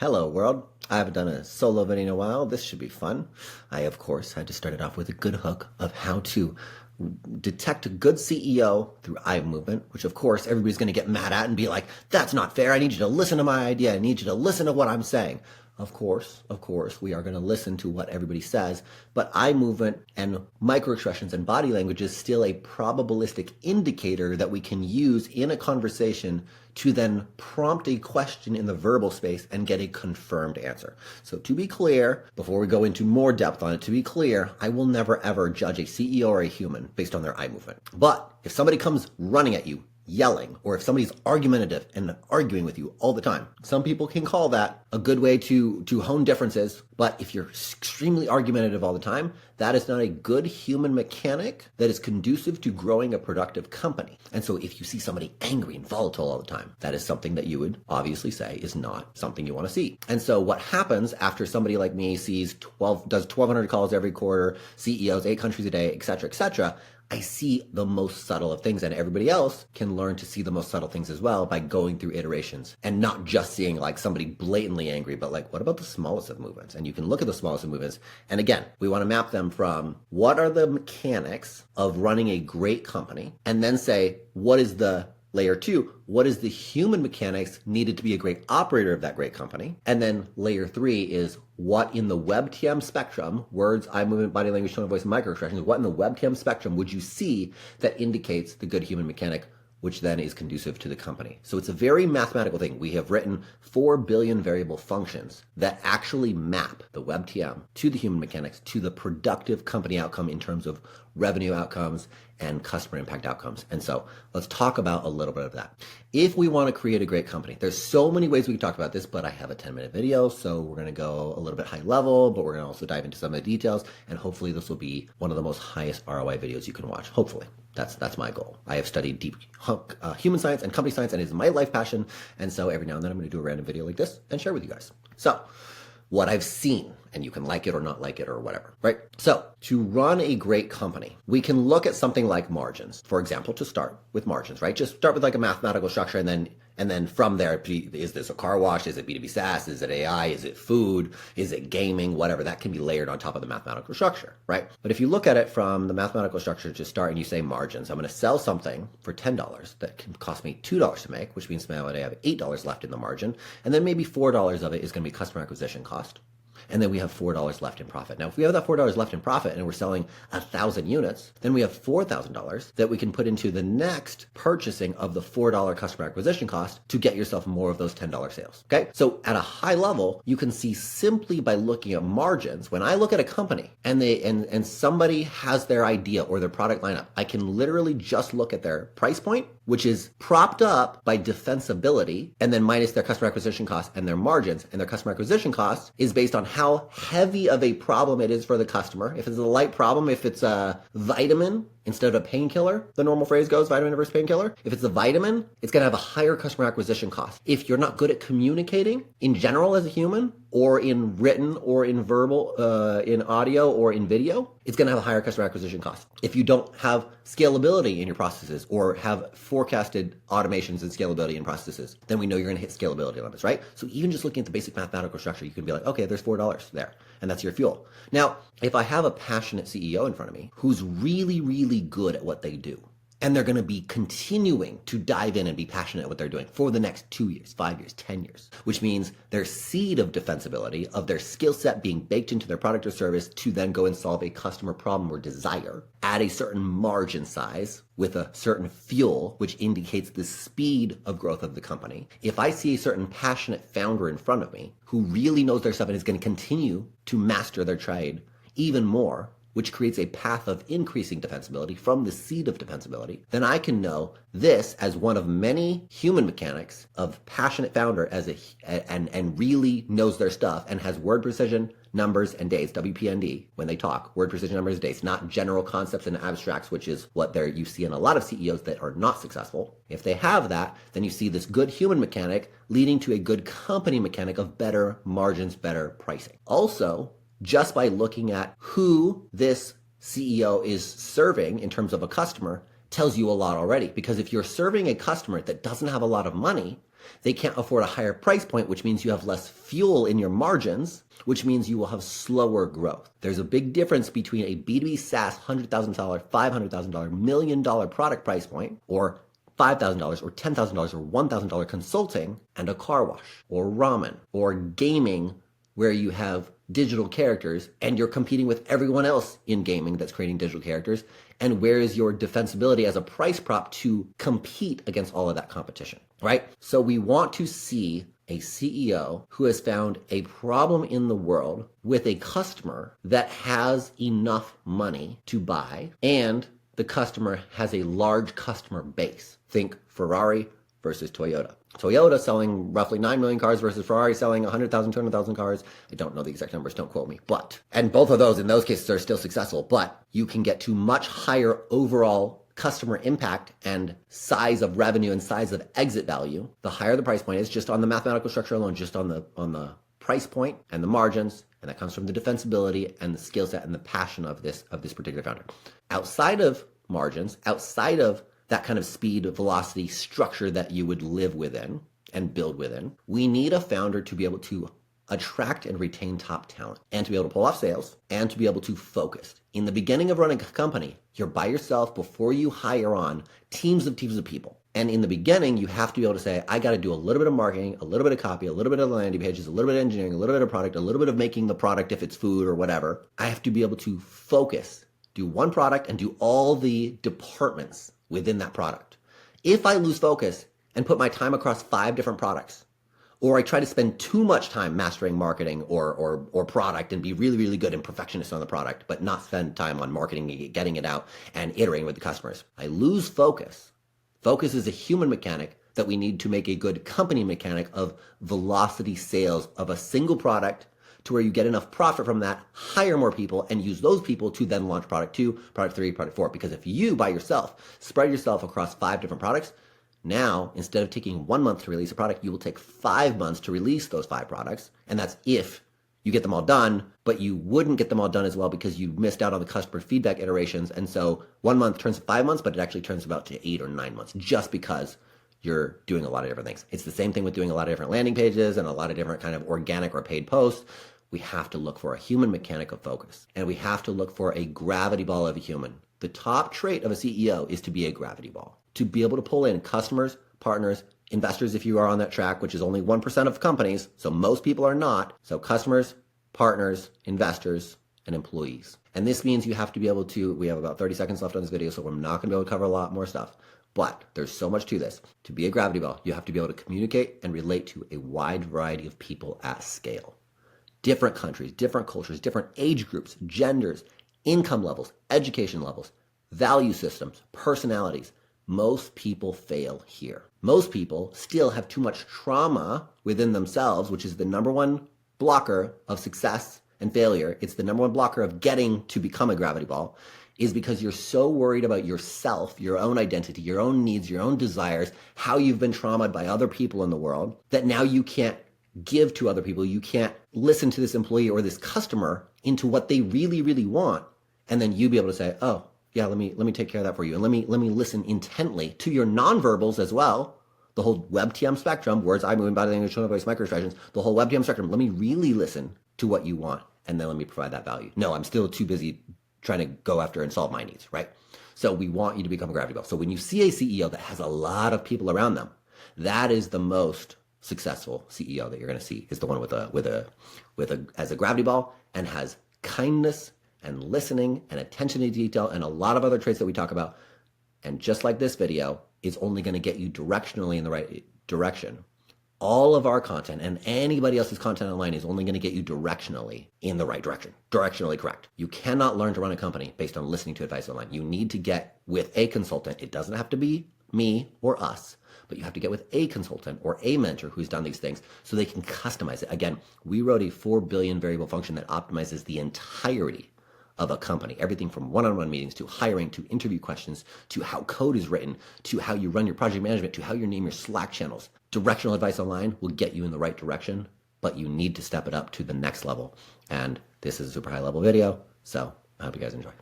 Hello world. I haven't done a solo video in a while. This should be fun. I, of course, had to start it off with a good hook of how to detect a good CEO through eye movement, which of course everybody's going to get mad at and be like, that's not fair. I need you to listen to my idea. I need you to listen to what I'm saying. Of course, we are going to listen to what everybody says, but eye movement and microexpressions and body language is still a probabilistic indicator that we can use in a conversation to then prompt a question in the verbal space and get a confirmed answer. So to be clear, before we go into more depth on it, to be clear, I will never ever judge a CEO or a human based on their eye movement. But if somebody comes running at you, yelling, or if somebody's argumentative and arguing with you all the time, some people can call that a good way to hone differences. But if you're extremely argumentative all the time, that is not a good human mechanic that is conducive to growing a productive company. And so if you see somebody angry and volatile all the time, that is something that you would obviously say is not something you want to see. And so what happens after somebody like me does 1,200 calls every quarter, CEOs, 8 countries a day, etc., I see the most subtle of things, and everybody else can learn to see the most subtle things as well by going through iterations and not just seeing like somebody blatantly angry, but like, what about the smallest of movements? And you can look at the smallest of movements. And again, we want to map them from what are the mechanics of running a great company, and then say, what is the layer 2, what is the human mechanics needed to be a great operator of that great company? And then layer 3 is what in the WebTM spectrum, words, eye movement, body language, tone of voice, and microexpressions, what in the WebTM spectrum would you see that indicates the good human mechanic, which then is conducive to the company? So it's a very mathematical thing. We have written 4 billion variable functions that actually map the WebTM to the human mechanics to the productive company outcome in terms of revenue outcomes and customer impact outcomes. And so let's talk about a little bit of that. If we want to create a great company, there's so many ways we can talk about this, but I have a 10-minute video, so we're going to go a little bit high level, but we're going to also dive into some of the details, and hopefully this will be one of the most highest ROI videos you can watch. Hopefully. That's my goal. I have studied deep human science and company science, and it is my life passion, and so every now and then I'm going to do a random video like this and share with you guys. So what I've seen, and you can like it or not like it or whatever, right? So to run a great company, we can look at something like margins, for example, to start with margins, right? Just start with like a mathematical structure, and then from there, is this a car wash? Is it B2B SaaS? Is it AI? Is it food? Is it gaming? Whatever, that can be layered on top of the mathematical structure, right? But if you look at it from the mathematical structure to start and you say margins, I'm going to sell something for $10 that can cost me $2 to make, which means now I have $8 left in the margin, and then maybe $4 of it is going to be customer acquisition cost. And then we have $4 left in profit. Now, if we have that $4 left in profit and we're selling 1,000 units, then we have $4,000 that we can put into the next purchasing of the $4 customer acquisition cost to get yourself more of those $10 sales. Okay. So at a high level, you can see simply by looking at margins, when I look at a company and somebody has their idea or their product lineup, I can literally just look at their price point, which is propped up by defensibility, and then minus their customer acquisition cost and their margins. And their customer acquisition cost is based on how heavy of a problem it is for the customer. If it's a light problem, if it's a vitamin instead of a painkiller, the normal phrase goes, vitamin versus painkiller. If it's a vitamin, it's going to have a higher customer acquisition cost. If you're not good at communicating in general as a human, or in written or in verbal, in audio or in video, it's going to have a higher customer acquisition cost. If you don't have scalability in your processes or have forecasted automations and scalability in processes, then we know you're going to hit scalability limits, right? So even just looking at the basic mathematical structure, you can be like, okay, there's $4 there, and that's your fuel. Now, if I have a passionate CEO in front of me who's really, really good at what they do, and they're going to be continuing to dive in and be passionate at what they're doing for the next 2 years, 5 years, 10 years, which means their seed of defensibility of their skill set being baked into their product or service to then go and solve a customer problem or desire at a certain margin size with a certain fuel, which indicates the speed of growth of the company. If I see a certain passionate founder in front of me who really knows their stuff and is going to continue to master their trade even more, which creates a path of increasing defensibility from the seed of defensibility, then I can know this as one of many human mechanics of passionate founder and really knows their stuff and has word precision, numbers, and dates, WPND, when they talk, word precision, numbers, dates, not general concepts and abstracts, which is what you see in a lot of CEOs that are not successful. If they have that, then you see this good human mechanic leading to a good company mechanic of better margins, better pricing. Also, just by looking at who this CEO is serving in terms of a customer tells you a lot already. Because if you're serving a customer that doesn't have a lot of money, They can't afford a higher price point, which means you have less fuel in your margins, which means you will have slower growth. There's a big difference between a B2B SaaS $100,000, $500,000, $1 million product price point, or $5,000 or $10,000 or $1,000 consulting, and a car wash or ramen or gaming where you have digital characters and you're competing with everyone else in gaming that's creating digital characters. And where is your defensibility as a price prop to compete against all of that competition, right? So we want to see a CEO who has found a problem in the world with a customer that has enough money to buy, and the customer has a large customer base. Think Ferrari versus Toyota. Toyota selling roughly 9 million cars versus Ferrari selling 100,000, 200,000 cars. I don't know the exact numbers, don't quote me. And both of those, in those cases, are still successful, but you can get to much higher overall customer impact and size of revenue and size of exit value. The higher the price point is, just on the mathematical structure alone, just on the price point and the margins, and that comes from the defensibility and the skill set and the passion of this particular founder. Outside of margins, outside of that kind of speed, velocity structure that you would live within and build within, we need a founder to be able to attract and retain top talent, and to be able to pull off sales, and to be able to focus. In the beginning of running a company, you're by yourself before you hire on teams of people. And in the beginning, you have to be able to say, I got to do a little bit of marketing, a little bit of copy, a little bit of landing pages, a little bit of engineering, a little bit of product, a little bit of making the product if it's food or whatever. I have to be able to focus, do one product and do all the departments within that product. If I lose focus and put my time across 5 different products, or I try to spend too much time mastering marketing or product and be really, really good and perfectionist on the product, but not spend time on marketing, getting it out, and iterating with the customers, I lose focus. Focus is a human mechanic that we need to make a good company mechanic of velocity sales of a single product, to where you get enough profit from that, hire more people, and use those people to then launch product 2, product 3, product 4. Because if you, by yourself, spread yourself across 5 different products, now, instead of taking 1 month to release a product, you will take 5 months to release those 5 products. And that's if you get them all done, but you wouldn't get them all done as well because you missed out on the customer feedback iterations. And so 1 month turns to 5 months, but it actually turns about to 8 or 9 months, just because you're doing a lot of different things. It's the same thing with doing a lot of different landing pages and a lot of different kind of organic or paid posts. We have to look for a human mechanic of focus, and we have to look for a gravity ball of a human. The top trait of a CEO is to be a gravity ball, to be able to pull in customers, partners, investors if you are on that track, which is only 1% of companies, so most people are not. So customers, partners, investors, and employees. And this means you have to be able to, we have about 30 seconds left on this video, so we're not going to be able to cover a lot more stuff. But there's so much to this. To be a gravity ball, you have to be able to communicate and relate to a wide variety of people at scale. Different countries, different cultures, different age groups, genders, income levels, education levels, value systems, personalities. Most people fail here. Most people still have too much trauma within themselves, which is the number one blocker of success and failure. It's the number one blocker of getting to become a gravity ball, is because you're so worried about yourself, your own identity, your own needs, your own desires, how you've been traumatized by other people in the world, that now you can't give to other people. You can't listen to this employee or this customer into what they really, really want. And then you be able to say, oh, yeah, let me take care of that for you. And let me listen intently to your nonverbals as well. The whole WebTM spectrum, words, eye movement, body language, tone of voice, microexpressions, the whole WebTM spectrum. Let me really listen to what you want, and then let me provide that value. No, I'm still too busy trying to go after and solve my needs, right? So we want you to become a gravity ball. So when you see a CEO that has a lot of people around them, that is the most successful CEO that you're going to see, is the one as a gravity ball, and has kindness and listening and attention to detail and a lot of other traits that we talk about. And just like this video is only going to get you directionally in the right direction. All of our content and anybody else's content online is only going to get you directionally in the right direction, directionally correct. You cannot learn to run a company based on listening to advice online. You need to get with a consultant. It doesn't have to be me or us, but you have to get with a consultant or a mentor who's done these things so they can customize it. Again, we wrote a 4 billion variable function that optimizes the entirety of a company, everything from one-on-one meetings to hiring to interview questions to how code is written to how you run your project management to how you name your Slack channels. Directional advice online will get you in the right direction, but you need to step it up to the next level. And this is a super high level video, so I hope you guys enjoy.